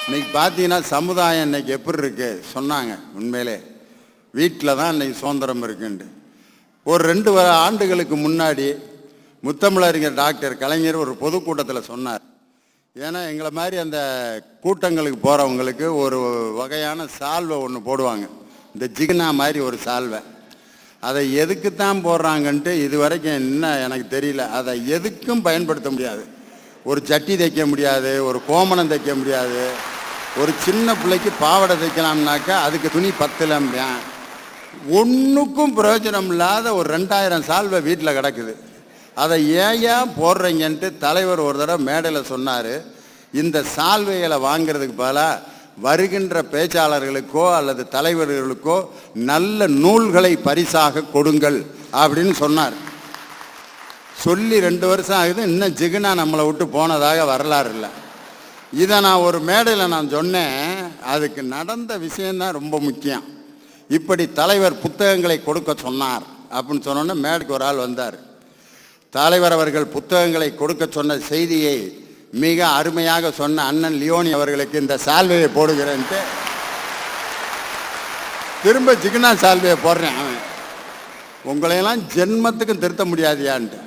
இன்னைக்கு பார்த்தீங்கன்னா சமுதாயம் இன்னைக்கு எப்படி இருக்கு சொன்னாங்க. உண்மையிலே வீட்டில் தான் இன்னைக்கு சுதந்திரம் இருக்குண்டு. ஒரு 2 ஆண்டுகளுக்கு முன்னாடி முத்தமிழறிஞர் டாக்டர் கலைஞர் ஒரு பொதுக்கூட்டத்தில் சொன்னார். ஏன்னா எங்களை மாதிரி அந்த கூட்டங்களுக்கு போகிறவங்களுக்கு ஒரு வகையான சால்வை ஒன்று போடுவாங்க, இந்த ஜிகினா மாதிரி ஒரு சால்வை. அதை எதுக்குத்தான் போடுறாங்கன்ட்டு இது வரைக்கும் என்ன எனக்கு தெரியல. அதை எதுக்கும் பயன்படுத்த முடியாது. ஒரு சட்டி தைக்க முடியாது, ஒரு கோமணம் தைக்க முடியாது. ஒரு சின்ன பிள்ளைக்கு பாவாடை தைக்கலாம்னாக்கா அதுக்கு துணி 10 ஒன்றுக்கும் பிரயோஜனம் இல்லாத ஒரு 2000 சால்வை வீட்டில் கிடக்குது. அதை ஏன் போடுறீங்கன்ட்டு தலைவர் ஒரு தடவை மேடையில் சொன்னார். இந்த சால்வைகளை வாங்கிறதுக்கு பதிலாக வருகின்ற பேச்சாளர்களுக்கோ அல்லது தலைவர்களுக்கோ நல்ல நூல்களை பரிசாக கொடுங்கள் அப்படின்னு சொன்னார். சொல்லி 2 வருஷம் ஆகுது, இன்னும் ஜிகினா நம்மளை விட்டு போனதாக வரலாறு இல்லை. இதை நான் ஒரு மேடையில் நான் சொன்னேன். அதுக்கு நடந்த விஷயந்தான் ரொம்ப முக்கியம். இப்படி தலைவர் புத்தகங்களை கொடுக்க சொன்னார் அப்படின்னு சொன்னோன்னே மேடைக்கு ஒரு ஆள் வந்தார். தலைவர் அவர்கள் புத்தகங்களை கொடுக்க சொன்ன செய்தியை மிக அருமையாக சொன்ன அண்ணன் லியோனி அவர்களுக்கு இந்த சால்வையை போடுகிறேன்ட்டு திரும்ப ஜிகினா சால்வையை போடுறேன். அவன் உங்களையெல்லாம் ஜென்மத்துக்கும் திருத்த முடியாதியான்ட்டு.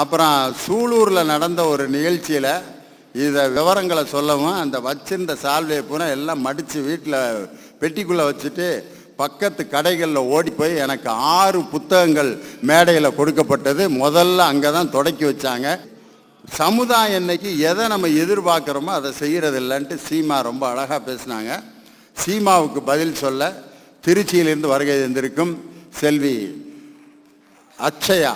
அப்புறம் சூலூரில் நடந்த ஒரு நிகழ்ச்சியில் இதை விவரங்களை சொல்லவும் அந்த வச்சிருந்த சால்வையை பூரா எல்லாம் மடித்து வீட்டில் பெட்டிக்குள்ளே வச்சுட்டு பக்கத்து கடைகளில் ஓடி போய் எனக்கு 6 புத்தகங்கள் மேடையில் கொடுக்கப்பட்டது. முதல்ல அங்கே தான் தொடக்கி வச்சாங்க. சமுதாயம் இன்னைக்கு எதை நம்ம எதிர்பார்க்குறோமோ அதை செய்கிறது இல்லைன்ட்டு சீமா ரொம்ப அழகாக பேசினாங்க. சீமாவுக்கு பதில் சொல்ல திருச்சியிலிருந்து வருகை தந்திருக்கும் செல்வி அச்சயா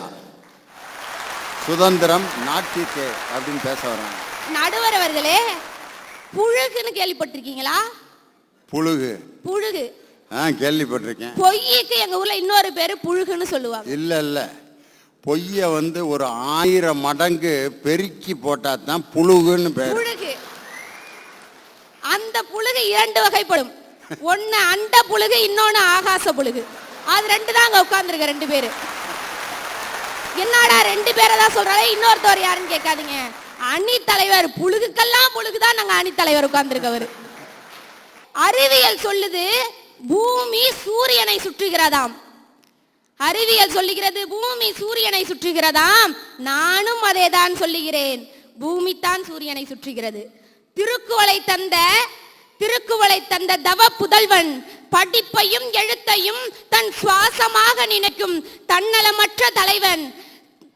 சுதந்திரம் நாட்டிற்கே அப்படின்னு பேச வர்றாங்க. நடுவர் அவர்களே, புழுகுன்னு கேள்விப்பட்டிருக்கீங்களா? புழுகு புழுகு கேள்விப்பட்டிருக்கேன். பொய்யுக்கு எங்க ஊர்ல இன்னொரு பேரு புழுகுன்னு சொல்லுவாங்க. இல்ல பொய்ய ஒரு 1000 மடங்கு பெருக்கி போட்டா தான் புழுகுன்னு பேர். புழுகு. அந்த புழுகு 2 வகைப்படும். ஒன்னு அண்ட புழுகு, இன்னொன்னு ஆகாச புழுகு. அது 2 தான் அங்க உட்கார்ந்துருக்க 2 பேரு. என்னடா 2 பேரை தான் சொல்றாங்க, இன்னொருத்தவர் யாருன்னு கேட்காதீங்க. அணி தலைவர் புழுகுக்கெல்லாம் புழுகுதான் நாங்க அணி தலைவர் உட்கார்ந்துருக்கவர். அறிவியல் சொல்லுது பூமி சூரியனை சுற்றுகிறதாம். அறிவியல் சொல்லுகிறது பூமி சூரியனை சுற்றுகிறதாம். நானும் அதே தான் சொல்லுகிறேன், பூமி தான் சூரியனை சுற்றுகிறது. திருக்குவளை தந்த தவ புதல்வன் படிப்பையும் எழுத்தையும் தன் சுவாசமாக நினைக்கும் தன்னலமற்ற தலைவன்,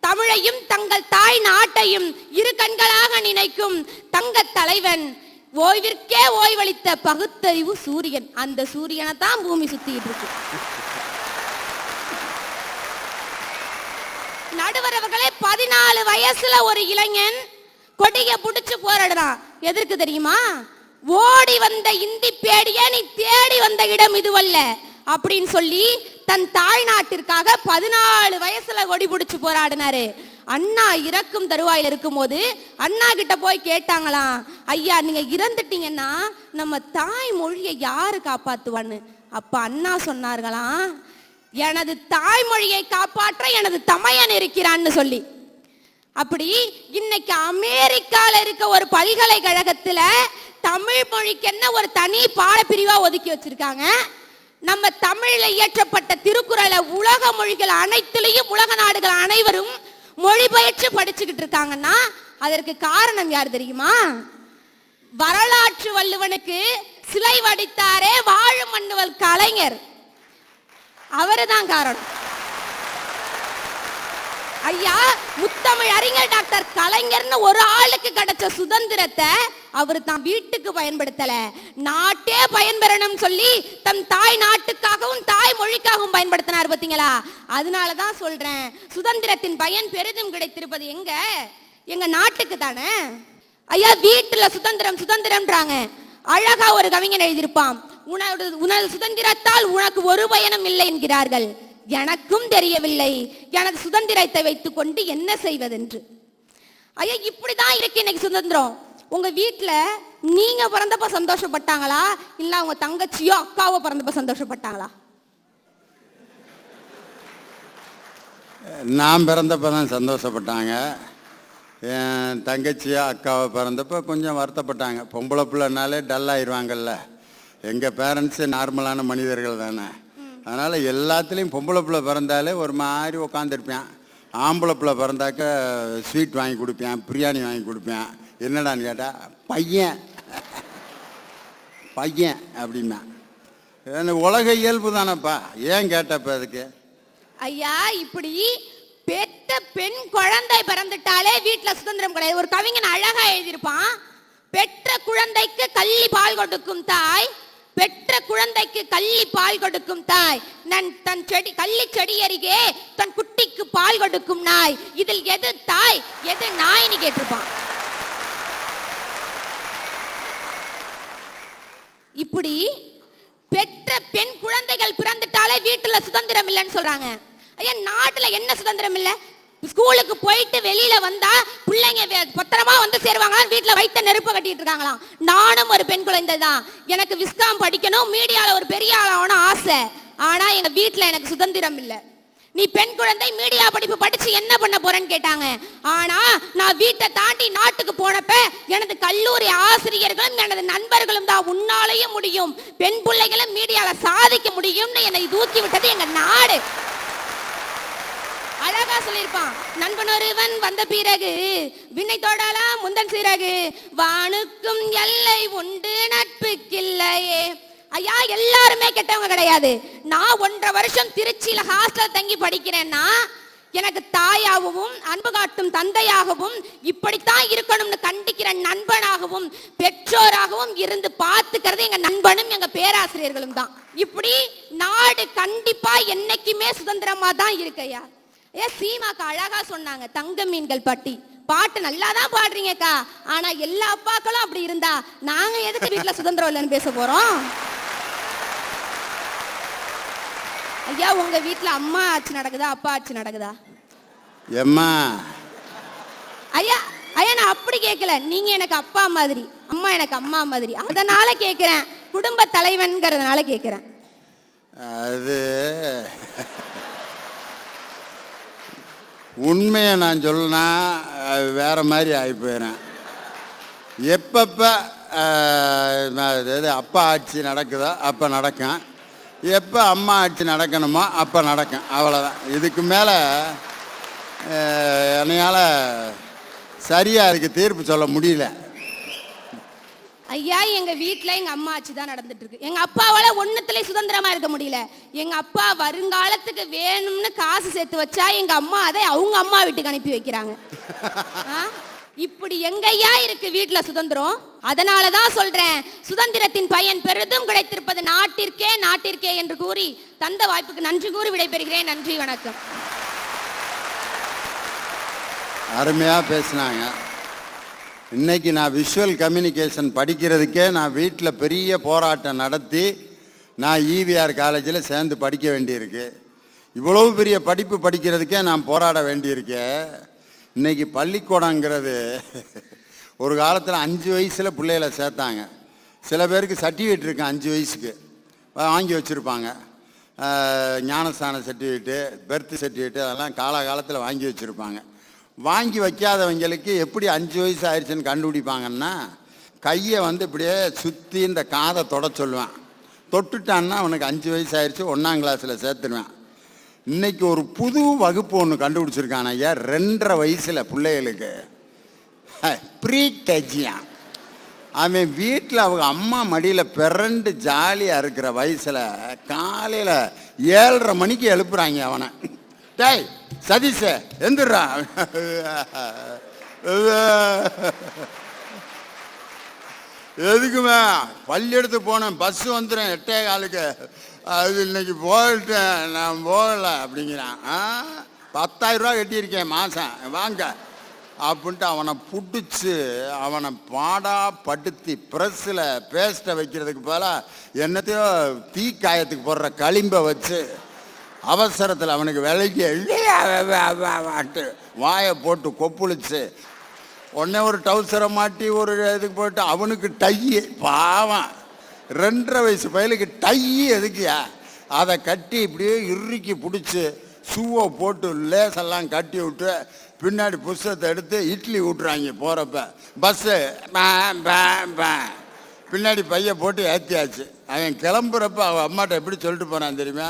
தமிழையும் தங்கள் தாய் நாட்டையும் 2 கண்களாக நினைக்கும் தங்க தலைவன், ஓய்விற்கே ஓய்வளித்த பகுத்தறிவு சூரியன். அந்த சூரியனை தான் பூமி சுத்திட்டு இருக்கு. நடுவர் அவர்களே, 14 வயசுல ஒரு இளைஞன் கொடிய புடிச்சு போராடுறான். எதற்கு தெரியுமா? ஓடி வந்த இந்தி பேடிய நீ தேடி வந்த இடம் இதுவல்ல அப்படின்னு சொல்லி தன் தாய் நாட்டிற்காக 14 வயசுல கொடி பிடிச்சு போராடினாரு. அண்ணா இறக்கும் தருவாயில் இருக்கும் போது அண்ணா கிட்ட போய் கேட்டாங்களாம், ஐயா நீங்க இறந்துட்டீங்கன்னா நம்ம தாய் மொழியை யாரு காப்பாத்துவான்னு. அப்ப அண்ணா சொன்னார்களாம், எனது தாய்மொழியை காப்பாற்ற எனது தமையன் இருக்கிறான்னு சொல்லி. அப்படி இன்னைக்கு அமெரிக்கால இருக்க ஒரு பல்கலைக்கழகத்துல தமிழ் மொழிக்கு என்ன ஒரு தனி பாடப்பிரிவா ஒதுக்கி வச்சிருக்காங்க. நம்ம தமிழ்ல இயற்றப்பட்ட திருக்குறளை உலக மொழிகள் அனைத்திலையும் உலக நாடுகள் அனைவரும் மொழிபெயர்த்து படிச்சுக்கிட்டு இருக்காங்கன்னா அதற்கு காரணம் யார் தெரியுமா? வரலாற்று வள்ளுவனுக்கு சிலை வடித்தாரே வாழும் மன்னுவல் கலைஞர், அவருதான் காரணம். ஐயா முத்தமிழ் அறிஞர் டாக்டர் கலைஞர்னு ஒரு ஆளுக்கு கிடைச்ச சுதந்திரத்தை அவர் தான் வீட்டுக்கு பயன்படுத்தல, நாட்டே பயன்பெறணும் சொல்லி தம் தாய் நாட்டுக்காகவும் தாய் மொழிக்காகவும் பயன்படுத்தினார். பாத்தீங்களா? அதனாலதான் சொல்றேன், சுதந்திரத்தின் பயன் பெரிதும் கிடைத்திருப்பது எங்க நாட்டுக்கு தானே. ஐயா வீட்டுல சுதந்திரம் சுதந்திரம்ன்றாங்க. அழகா ஒரு கவிஞன் எழுதியிருப்பான், உனது சுதந்திரத்தால் உனக்கு ஒரு பயனும் இல்லை என்கிறார்கள், எனக்கும் தெரியவில்லை எனது சுதந்திரத்தை வைத்துக் கொண்டு என்ன செய்வதென்று. ஐயா இப்படிதான் இருக்கு இன்னைக்கு சுதந்திரம். உங்க வீட்டுல நீங்க பிறந்தப்ப சந்தோஷப்பட்டாங்களா, இல்ல உங்க தங்கச்சியோ அக்காவோ பிறந்தப்ப சந்தோஷப்பட்டாங்களா? நான் பிறந்தப்ப தான் சந்தோஷப்பட்டாங்க. என் தங்கச்சியா அக்காவை பிறந்தப்போ கொஞ்சம் வருத்தப்பட்டாங்க. பொம்பளை பிள்ளைனாலே டல்லாயிருவாங்கல்ல. எங்கள் பேரண்ட்ஸு நார்மலான மனிதர்கள் தானே. அதனால் எல்லாத்துலேயும் பொம்பளை பிள்ளை பிறந்தாலே ஒரு மாதிரி உட்காந்துருப்பேன். ஆம்பளை பிள்ளை பிறந்தாக்க ஸ்வீட் வாங்கி கொடுப்பேன், பிரியாணி வாங்கி கொடுப்பேன். என்னடான்னு கேட்டால் பையன் பையன் அப்படின்னா உலக இயல்பு தானப்பா. ஏன் கேட்டப்ப அதுக்கு ஐயா இப்படி பெத்த பெண் குழந்தை பிறந்துட்டாலே வீட்டுல சுதந்திரம் கிடையாது. ஒரு கவிஞன் அழகா எழுதியிருப்பான், பெற்ற குழந்தைக்கு கள்ளி பால் கொடுக்கும் தாய், பெற்ற குழந்தைக்கு கள்ளி பால் கொடுக்கும் தாய், தன் செடி கள்ளி செடி அருகே தன் குட்டிக்கு பால் கொடுக்கும் நாய், இதில் எது தாய் எது நாய்னு கேட்டிருப்பான். இப்படி பெற்ற பெண் குழந்தைகள் பிறந்துட்டாலே வீட்டுல சுதந்திரம் இல்லைன்னு சொல்றாங்க. ஐயா நாட்டுல என்ன சுதந்திரம் இல்ல? ஸ்கூலுக்கு போயிட்டு வெளியில வந்தா பிள்ளைங்க பத்திரமா வந்து சேருவாங்க, வீட்டுல வைத்த நெருப்பு கட்டிட்டு இருக்காங்களாம். நானும் ஒரு பெண் குழந்தை தான், எனக்கு விஸ்காம் படிக்கணும், மீடியால ஒரு பெரிய ஆளாகணும் ஆசை. ஆனா எங்க வீட்டுல எனக்கு சுதந்திரம் இல்லை. நீ பெண் குழந்தை மீடியா படிப்பு படிச்சு என்ன பண்ண போறேன்னு கேட்டாங்க. ஆனா நான் வீட்டை தாண்டி நாட்டுக்கு போனப்ப எனது கல்லூரி ஆசிரியர்களும் எனது நண்பர்களும் தான் உன்னாலேயே முடியும், பெண் பிள்ளைகளும் மீடியால சாதிக்க முடியும்னு என்னை தூக்கி விட்டது எங்க நாடு. அழகா சொல்லியிருப்பான், நண்பன் ஒருவன் வந்த பிறகு விண்ணை தொடலாம் முந்தன் சிறகு, வானுக்கும் எல்லை உண்டு நட்புக்கில்லையே. ஐயா எல்லாருமே கெட்டவங்க கிடையாது. நான் 1.5 வருஷம் திருச்சியில ஹாஸ்டல் தங்கி படிக்கிறேன்னா எனக்கு தாயாகவும் அன்பு காட்டும் தந்தையாகவும் இப்படித்தான் இருக்கணும்னு கண்டிக்கிற நண்பனாகவும் பெற்றோராகவும் இருந்து பார்த்துக்கிறது எங்க நண்பனும் எங்க பேராசிரியர்களும் தான். இப்படி நாடு கண்டிப்பா என்னைக்குமே சுதந்திரமா தான் இருக்கையா. சீமாக்கா அழகா சொன்னாங்க, தங்க மீன்கள் பட்டி பாட்டு நல்லா தான் பாடுறீங்கக்கா, ஆனா எல்லா அப்பாக்களும் அப்படி இருந்தா நாங்க எதுக்கு வீட்டுல சுதந்திரம் இல்லைன்னு பேச போறோம்? ஐயா உங்க வீட்டுல அம்மா ஆட்சி நடக்குதா அப்பா ஆட்சி நடக்குதா? எம்மா ஐயா ஐயா நான் அப்படி கேட்கல, நீங்க எனக்கு அப்பா மாதிரி, அம்மா எனக்கு அம்மா மாதிரி, அதனால கேட்கிறேன், குடும்ப தலைவன்கிறதுனால கேட்கிறேன். அது உண்மையை நான் சொல்லனா வேற மாதிரி ஆகி போயிடுறேன். எப்பப்போ அப்பா ஆட்சி நடக்குதோ அப்போ நடக்கும், எப்போ அம்மா ஆட்சி நடக்கணுமோ அப்போ நடக்கும், அவ்வளோதான். இதுக்கு மேலே என்னையால் சரியாக அதுக்கு தீர்ப்பு சொல்ல முடியல. ஐயா எங்க வீட்டுல எங்க அம்மா ஆட்சி தான் நடந்துட்டு இருக்கு. எங்க அப்பாவால ஒண்ணுத்துல சுதந்திரமா இருக்க முடியல. எங்க அப்பா வருங்காலத்துக்கு வேணும்னு காசு சேர்த்து வச்சா எங்க அம்மா அதை அவங்க அம்மா வீட்டுக்கு அனுப்பி வைக்கிறாங்க. இப்படி எங்கய்யா இருக்கு வீட்டுல சுதந்திரம்? அதனாலதான் சொல்றேன், சுதந்திரத்தின் பயன் பெரிதும் கிடைத்திருப்பது நாட்டிற்கே நாட்டிற்கே என்று கூறி தந்த வாய்ப்புக்கு நன்றி கூறி விடைபெறுகிறேன். நன்றி, வணக்கம். அருமையா பேசினாங்க. இன்னைக்கு நான் விஷுவல் கம்யூனிகேஷன் படிக்கிறதுக்கே நான் வீட்டில் பெரிய போராட்டம் நடத்தி நான் ஈவிஆர் காலேஜில் சேர்ந்து படிக்க வேண்டியிருக்கு. இவ்வளவு பெரிய படிப்பு படிக்கிறதுக்கே நான் போராட வேண்டியிருக்கேன். இன்னைக்கு பள்ளிக்கூடங்கிறது ஒரு காலத்தில் 5 வயசில் பிள்ளைகளை சேர்த்தாங்க. சில பேருக்கு சர்டிஃபிகேட் இருக்கு 5 வயசுக்கு வாங்கி வச்சுருப்பாங்க. ஞானஸ்தான சர்டிஃபிகேட்டு, பெர்த் சர்டிஃபிகேட்டு அதெல்லாம் காலகாலத்தில் வாங்கி வச்சுருப்பாங்க. வாங்கி வைக்காதவங்களுக்கு எப்படி 5 வயசு ஆயிடுச்சுன்னு கண்டுபிடிப்பாங்கன்னா, கையை இப்படியே சுற்றி இந்த காதை தொட சொல்லுவேன். தொட்டுட்டான்னா அவனுக்கு 5 வயசு ஆயிடுச்சு, 1ஆம் கிளாஸில் சேர்த்துடுவேன். இன்னைக்கு ஒரு புது வகுப்பு ஒன்று கண்டுபிடிச்சிருக்கான் ஐயா, 2.5 வயசில் பிள்ளைகளுக்கு ப்ரீ டச்சியா. அவன் வீட்டில் அவங்க அம்மா மடியில் பிறண்டு ஜாலியாக இருக்கிற வயசில் காலையில் 7:30 மணிக்கு எழுப்புறாங்க அவனை. டேய் சதீஷ எந்திரா. எதுக்குமே பள்ளி எடுத்து போனேன், பஸ்ஸு வந்துடும் 8:15. அது இன்னைக்கு போயிட்டேன், நான் போகலை அப்படிங்கிறான். 10,000 ரூபா கட்டியிருக்கேன் மாதம் வாங்க அப்படின்ட்டு அவனை பிடிச்சி அவனை பாடா படுத்தி ப்ரெஸ்ஸில் பேஸ்ட்டை வைக்கிறதுக்கு போல என்னத்தையோ தீக்காயத்துக்கு போடுற களிம்பை வச்சு அவசரத்தில் அவனுக்கு விலைக்கு வாயை போட்டு கொப்புளிச்சு உடனே ஒரு டவுசரை மாட்டி ஒரு இதுக்கு போட்டு அவனுக்கு டையி பாவம் 2.5 வயசு பையலுக்கு டையி எதுக்கியா அதை கட்டி இப்படியே இறுக்கி பிடிச்சி ஷூவை போட்டு லேசெல்லாம் கட்டி விட்டு பின்னாடி புஸ்தகத்தை எடுத்து இட்லி விட்டுறாங்க போகிறப்ப. பஸ்ஸு பின்னாடி பைய போட்டு ஏற்றியாச்சு. அவன் கிளம்புறப்ப அவன் அம்மாட்ட எப்படி சொல்லிட்டு போனான் தெரியுமா?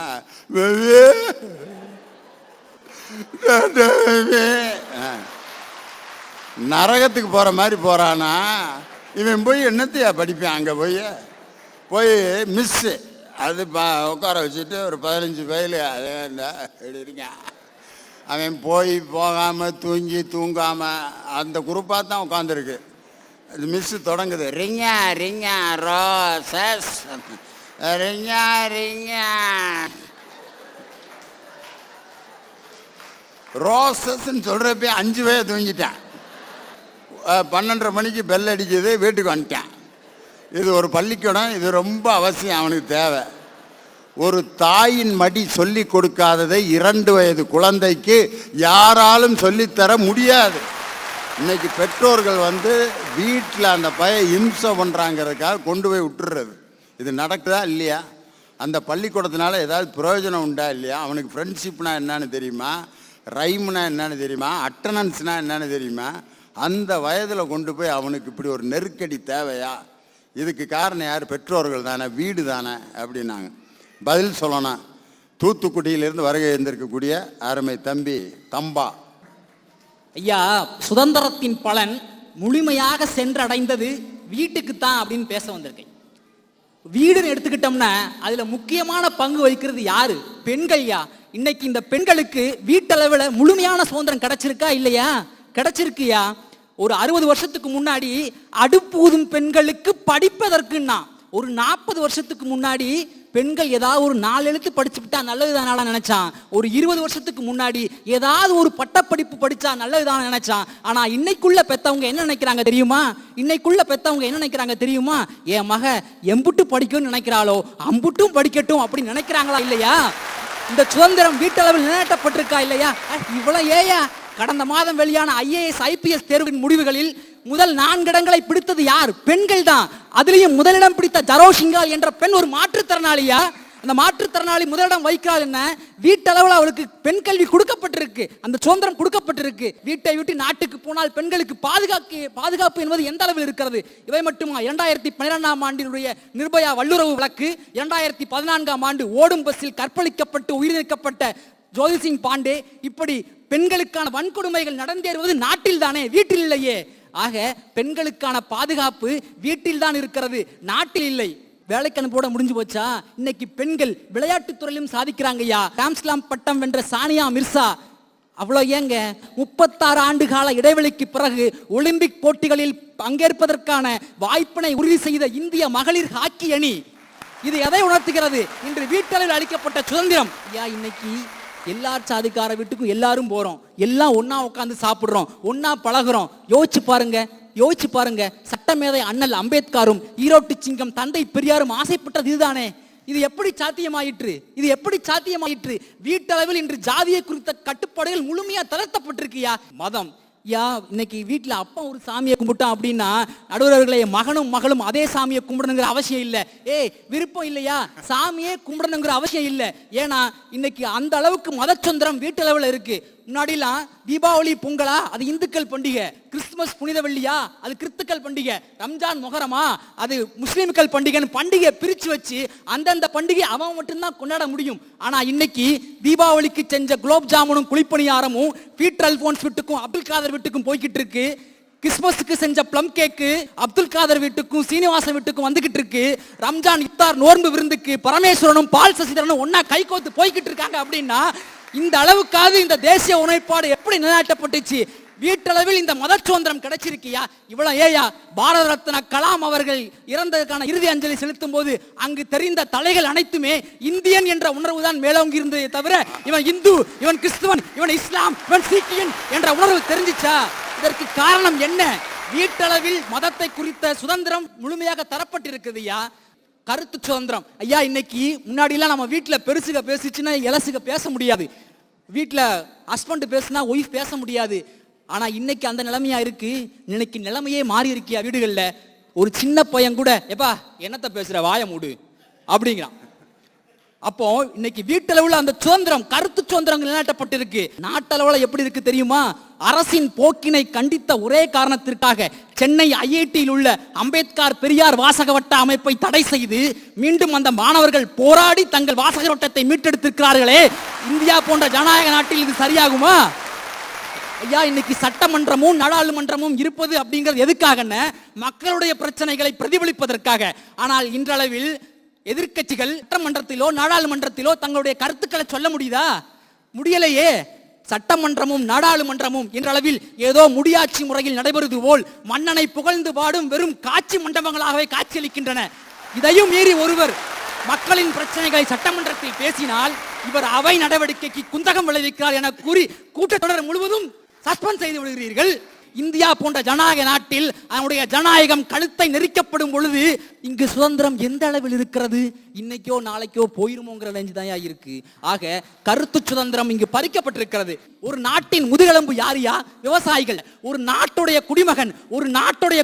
நரகத்துக்கு போகிற மாதிரி போகிறானா இவன். போய் என்னத்தையா படிப்பான்? அங்கே போய் மிஸ்ஸு அது உட்கார வச்சுட்டு ஒரு 15 ஃபைலு அது எழுதிருக்கான். அவன் போகாமல் தூங்காமல் அந்த குரூப்பாக தான் உட்காந்துருக்கு. அது மிஸ்ஸு தொடங்குது, ரிங்கா ரிங்கா ரோசஸ் ரிங்கா ரிங்கா ரோசஸ்ன்னு சொல்கிறப்ப 5 பேர் தூங்கிட்டான். 12:30 மணிக்கு பெல் அடிக்குது, வீட்டுக்கு வந்துட்டான். இது ஒரு பள்ளிக்கூடம், இது ரொம்ப அவசியம் அவனுக்கு தேவை. ஒரு தாயின் மடி சொல்லி கொடுக்காததை 2 வயது குழந்தைக்கு யாராலும் சொல்லித்தர முடியாது. இன்னைக்கு பெற்றோர்கள் வீட்டில் அந்த இம்சை பண்ணுறாங்கிறதுக்காக கொண்டு போய் விட்டுறது. இது நடக்குதா இல்லையா? அந்த பள்ளிக்கூடத்தினால ஏதாவது பிரயோஜனம் உண்டா இல்லையா? அவனுக்கு ஃப்ரெண்ட்ஷிப்னா என்னன்னு தெரியுமா? ரைம்னா என்னன்னு தெரியுமா? அட்டனன்ஸ்னா என்னன்னு தெரியுமா? அந்த வயதில் கொண்டு போய் அவனுக்கு இப்படி ஒரு நெருக்கடி தேவையா? இதுக்கு காரணம் யார்? பெற்றோர்கள் தானே, வீடு தானே அப்படின்னாங்க. பதில் சொல்லணும். தூத்துக்குடியிலிருந்து வருகை இருந்திருக்கக்கூடிய அருமை தம்பி தம்பா. ஐயா, சுதந்திரத்தின் பலன் முழுமையாக சென்றடைந்தது வீட்டுக்குத்தான் அப்படின்னு பேச வந்திருக்கேன். வீடுன்னு எடுத்துக்கிட்டோம்னா அதுல முக்கியமான பங்கு வகிக்கிறது யாரு? பெண்கள்யா. இன்னைக்கு இந்த பெண்களுக்கு வீட்டளவில் முழுமையான சுதந்திரம் கிடைச்சிருக்கா இல்லையா? கிடைச்சிருக்குயா. ஒரு 60 வருஷத்துக்கு முன்னாடி அடுப்பு ஊதும் பெண்களுக்கு படிப்பதற்குன்னா, ஒரு 40 வருஷத்துக்கு முன்னாடி பெண்கள் ஏதாவது ஒரு 4 எழுத்து படிச்சுட்டா நல்லதுதானா நினைச்சான். ஒரு 20 வருஷத்துக்கு முன்னாடி ஏதாவது ஒரு பட்டப்படிப்பு படிச்சா நல்லதுதான நினைச்சான். ஆனா இன்னைக்குள்ள பெத்தவங்க என்ன நினைக்கிறாங்க தெரியுமா? என் மக எம்புட்டு படிக்கும்னு நினைக்கிறாளோ அம்புட்டும் படிக்கட்டும் அப்படி நினைக்கிறாங்களா இல்லையா? இந்த சுதந்திரம் வீட்டளவில் நிலைநாட்டப்பட்டிருக்கா இல்லையா? இவ்வளவு ஏயா கடந்த மாதம் வெளியான IAS IPS தேர்வின் முடிவுகளில் முதல் 4 இடங்களை பிடித்தது யார்? பெண்கள் தான். அதுலயும் முதலிடம் பிடித்த ஜரோசிங்கால் என்ற பெண் ஒரு மாற்றுத்திறனாளியா. அந்த மாற்றுத்திறனாளி முதலிடம் வைக்கிறாள். என்ன வீட்டளவில் அவளுக்கு பெண் கல்வி கொடுக்கப்பட்டிருக்கு, அந்த சுதந்திரம் கொடுக்கப்பட்டிருக்கு. வீட்டை விட்டு நாட்டுக்கு போனால் பெண்களுக்கு பாதுகாப்பு என்பது எந்த அளவில் இருக்கிறது? இவை மட்டுமா? 2012ஆம் ஆண்டினுடைய நிர்பயா வல்லுறவு வழக்கு, 2014ஆம் ஆண்டு ஓடும் பஸ்ஸில் கற்பழிக்கப்பட்டு உயிரிழக்கப்பட்ட ஜோதி சிங் பாண்டே, இப்படி பெண்களுக்கான வன்கொடுமைகள் நடந்தேறுவது நாட்டில் தானே, வீட்டில் இல்லையே. ஆக பெண்களுக்கான பாதுகாப்பு வீட்டில் தான் இருக்கிறது, நாட்டில் இல்லை. வேலைக்கு அனுப்போட முடிஞ்சு போச்சா? இன்னைக்கு பெண்கள் விளையாட்டுத் துறையிலும் சாதிக்கிறாங்கய்யா. கிராண்ட்ஸ்லாம் பட்டம் வென்ற சானியா மிர்சா அவ்வளோ ஏங்க 36 ஆண்டு கால இடைவெளிக்கு பிறகு ஒலிம்பிக் போட்டிகளில் பங்கேற்பதற்கான வாய்ப்பினை உறுதி செய்த இந்திய மகளிர் ஹாக்கி அணி. இது எதை உணர்த்துகிறது? இன்று வீட்டளவில் அளிக்கப்பட்ட சுதந்திரம். இன்னைக்கு எல்லா சாதிக்கார வீட்டுக்கும் எல்லாரும் போறோம், எல்லாம் ஒன்னா உட்காந்து சாப்பிடுறோம், ஒன்னா பழகுறோம். யோசிச்சு பாருங்க. சட்டமேதை அண்ணல் அம்பேத்கரும் ஈரோட்டு சிங்கம் தந்தை பெரியாரும் ஆசைப்பட்டது இதுதானே. இது எப்படி சாத்தியமாயிற்று? வீட்டளவில் இன்று ஜாதியை குறித்த கட்டுப்பாடுகள் முழுமையா தளர்த்தப்பட்டிருக்கியா. மதம் இன்னைக்கு வீட்டுல அப்பா ஒரு சாமியை கும்பிட்டான் அப்படின்னா நடுவர்களே மகனும் மகளும் அதே சாமியை கும்பிடணுங்கிற அவசியம் இல்லை. விருப்பம் இல்லையா? சாமியே கும்பிடணுங்கிற அவசியம் இல்லை. ஏன்னா இன்னைக்கு அந்த அளவுக்கு மத சுதந்திரம் வீட்டளவில் இருக்கு. முன்னாடிலாம் தீபாவளி பொங்கலா அது இந்துக்கள் பண்டிகை, கிறிஸ்துமஸ் புனித வெள்ளியா அது கிறிஸ்துக்கள் பண்டிகை, ரம்ஜான் மொஹரமா அது முஸ்லிம்கள் பண்டிகைன்னு பண்டிகை பிரிச்சு வச்சு அந்தந்த பண்டிகை அவன் மட்டும்தான் கொண்டாட முடியும். ஆனா இன்னைக்கு தீபாவளிக்கு செஞ்ச குலோப் ஜாமுனும் குழிப்பணியாரமும் பீட்டர் அல்போன்ஸ் வீட்டுக்கும் அப்துல் காதர் வீட்டுக்கும் போய்கிட்டு இருக்கு. கிறிஸ்துமஸ்க்கு செஞ்ச பிளம் கேக்கு அப்துல் காதர் வீட்டுக்கும் சீனிவாசன் வீட்டுக்கும் வந்துகிட்டு இருக்கு. ரம்ஜான் இஃப்தார் நோன்பு விருந்துக்கு பரமேஸ்வரனும் பால் சசிதரனும் ஒன்னா கை கோத்து போய்கிட்டு இருக்காங்க. அப்படின்னா இந்த அளவுக்காவது இந்த தேசிய உணர்ப்பாடு எப்படி நிலைநாட்டப்பட்டுச்சு? வீட்டளவில் இந்த மத சுதந்திரம் கிடைச்சிருக்கியா? இவ்வளவு ஏயா பாரத ரத்னா கலாம் அவர்கள் இறந்ததற்கான இறுதி அஞ்சலி செலுத்தும் போது அங்கு தெரிந்த தலைகள் அனைத்துமே இந்தியன் என்ற உணர்வு தான் மேலோங்கி இருந்ததை தவிர இவன் இந்து, இவன் கிறிஸ்துவன், இவன் இஸ்லாம், இவன் சீக்கியன் என்ற உணர்வு தெரிஞ்சிச்சா? இதற்கு காரணம் என்ன? வீட்டளவில் மதத்தை குறித்த சுதந்திரம் முழுமையாக தரப்பட்டிருக்குதுயா. கருத்து சுதந்திரம் ஐயா. இன்னைக்கு முன்னாடிலாம் நம்ம வீட்டில் பெருசுக பேசிச்சுன்னா இலசுக பேச முடியாது, வீட்டில் ஹஸ்பண்ட் பேசுனா ஒய்ஃப் பேச முடியாது. ஆனா இன்னைக்கு அந்த நிலைமையா இருக்கு. இன்னைக்கு நிலைமையே மாறி இருக்கியா வீடுகளில். ஒரு சின்ன பையன் கூட எப்பா என்னத்த பேசுற வாய மூடு அப்படிங்கிறான். அப்போ இன்னைக்கு வீட்டளவுல அந்த சுதந்திரம், கருத்து சுதந்திரம் நிலைநாட்டப்பட்டிருக்கு. நாட்டளவுல எப்படி இருக்கு தெரியுமா? அரசின் போக்கினை கண்டித்த ஒரே காரணத்திற்காக சென்னை ஐஐடியில் உள்ள அம்பேத்கர் பெரியார் வாசக வட்ட அமைப்பை தடை செய்து மீண்டும் அந்த மாணவர்கள் போராடி தங்கள் வாசக வட்டத்தை மீட்டெடுத்திருக்கிறார்களே. இந்தியா போன்ற ஜனநாயக நாட்டில் இது சரியாகுமா? ஐயா, இன்னைக்கு சட்டமன்றமும் நாடாளுமன்றமும் இருப்பது அப்படிங்கிறது எதுக்காகன்னு மக்களுடைய பிரச்சனைகளை பிரதிபலிப்பதற்காக. ஆனால் இன்றளவில் எதிர்க்கட்சிகள் சட்டமன்றத்திலோ நாடாளுமன்றத்திலோ தங்களுடைய கருத்துக்களை சொல்ல முடியுதா? முடியலையே. சட்டமன்றமும் நாடாளுமன்றமும் இன்றளவில் ஏதோ முடியாட்சி முறையில் நடைபெறுவது போல் மன்னனை புகழ்ந்து பாடும் வெறும் காட்சி மண்டபங்களாகவே காட்சியளிக்கின்றன. இதையும் மீறி ஒருவர் மக்களின் பிரச்சனைகளை சட்டமன்றத்தில் பேசினால் இவர் அவை நடவடிக்கைக்கு குந்தகம் விளைவிக்கிறார் என கூறி கூட்டத்தொடர் முழுவதும் சஸ்பெண்ட் செய்து விடுகிறீர்கள். இந்தியா போன்ற ஜனநாயக நாட்டில் அவனுடைய ஜனநாயகம் கழுத்தை நெரிக்கப்படும் பொழுது இங்கு சுதந்திரம் எந்த அளவில் இருக்கிறது? இன்னைக்கோ நாளைக்கோ போயிருமோங்கிற தான் இருக்கு. ஆக கருத்து சுதந்திரம் இங்கு பறிக்கப்பட்டிருக்கிறது. ஒரு நாட்டின் முதுகெலும்பு யாரியா? விவசாயிகள். ஒரு நாட்டுடைய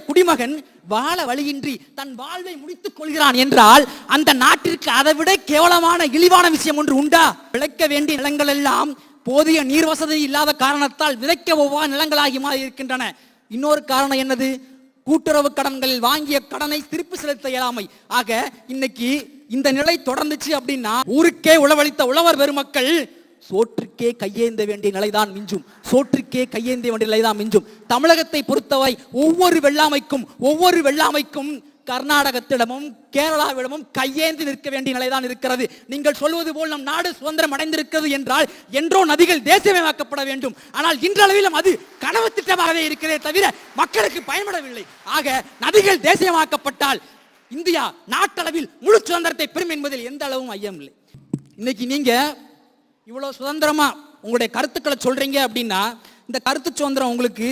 குடிமகன் வாழ வழியின்றி தன் வாழ்வை முடித்துக் கொள்கிறான் என்றால் அந்த நாட்டிற்கு அதை விட கேவலமான இழிவான விஷயம் ஒன்று உண்டா? விளைக்க வேண்டிய நிலங்கள் எல்லாம் போதிய நீர் வசதி இல்லாத காரணத்தால் விதைக்க ஒவ்வொரு நிலங்களாகி மாறி இருக்கின்றன. இன்னொரு காரணம் என்னது? கூட்டுறவு கடன்களில் வாங்கிய கடனை திருப்பி செலுத்த இயலாமை. ஆக இன்னைக்கு இந்த நிலை தொடர்ந்துச்சு அப்படின்னா ஊருக்கே உழவளித்த உழவர் பெருமக்கள் சோற்றுக்கே கையேந்த வேண்டிய நிலைதான் மிஞ்சும். தமிழகத்தை பொறுத்தவரை ஒவ்வொரு வெள்ளாமைக்கும் கர்நாடகத்திடமும் கேரளாவிடமும் கையேந்தி நிற்க வேண்டிய நிலைதான் இருக்கிறது. நீங்கள் சொல்வது போல் நம் நாடு சுதந்திரம் அடைந்திருக்கிறது என்றால் என்றோ நதிகள் தேசியமயமாக்கப்பட வேண்டும். ஆனால் இன்றளவிலும் அது கனவு திட்டமாகவே இருக்கிறதே தவிர மக்களுக்கு பயன்படவில்லை. ஆக நதிகள் தேசியமாக்கப்பட்டால் இந்தியா நாட்டளவில் முழு சுதந்திரத்தை பெறும் என்பதில் எந்த அளவும் ஐயம் இல்லை. இன்னைக்கு நீங்க இவ்வளவு சுதந்திரமா உங்களுடைய கருத்துக்களை சொல்றீங்க அப்படின்னா இந்த கருத்து சுதந்திரம் உங்களுக்கு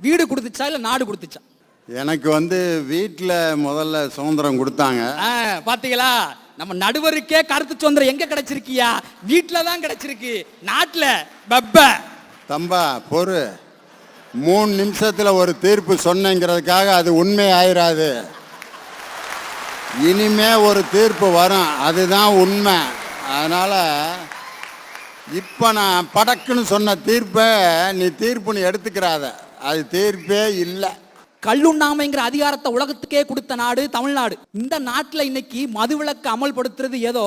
வீடு கொடுத்துச்சா இல்ல நாடு கொடுத்துச்சா? எனக்கு வீட்டில் முதல்ல சுதந்திரம் கொடுத்தாங்க. பாத்தீங்களா, நம்ம நடுவருக்கே கருத்து சுதந்திரம் எங்க கிடைச்சிருக்கியா? வீட்டில தான் கிடைச்சிருக்கு. நாட்டுல தம்பா பொறு, 3 நிமிஷத்துல ஒரு தீர்ப்பு சொன்னேங்கிறதுக்காக அது உண்மை ஆயிராது. இனிமே ஒரு தீர்ப்பு வரும், அதுதான் உண்மை. அதனால இப்ப நான் படக்குன்னு சொன்ன தீர்ப்பை நீ தீர்ப்புன்னு எடுத்துக்கிறாத, அது தீர்ப்பே இல்லை. கல்லுண்ணாமைங்கிற அதிகாரத்தை உலகத்துக்கே கொடுத்த நாடு தமிழ்நாடு. இந்த நாட்டுல இன்னைக்கு மதுவிலக்கு அமல்படுத்துறது ஏதோ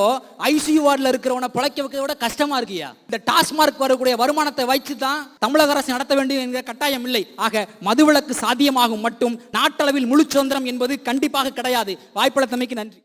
ஐசியூ வார்டுல இருக்கிறவனை பிழைக்க வைக்கிறத விட கஷ்டமா இருக்கியா? இந்த டாஸ்மார்க் வரக்கூடிய வருமானத்தை வைத்து தான் தமிழக அரசு நடத்த வேண்டும் என்கிற கட்டாயம் இல்லை. ஆக மதுவிலக்கு சாத்தியமாகும் மட்டும் நாட்டளவில் முழு சுதந்திரம் என்பது கண்டிப்பாக கிடையாது. வாய்ப்பளித்தமைக்கு நன்றி.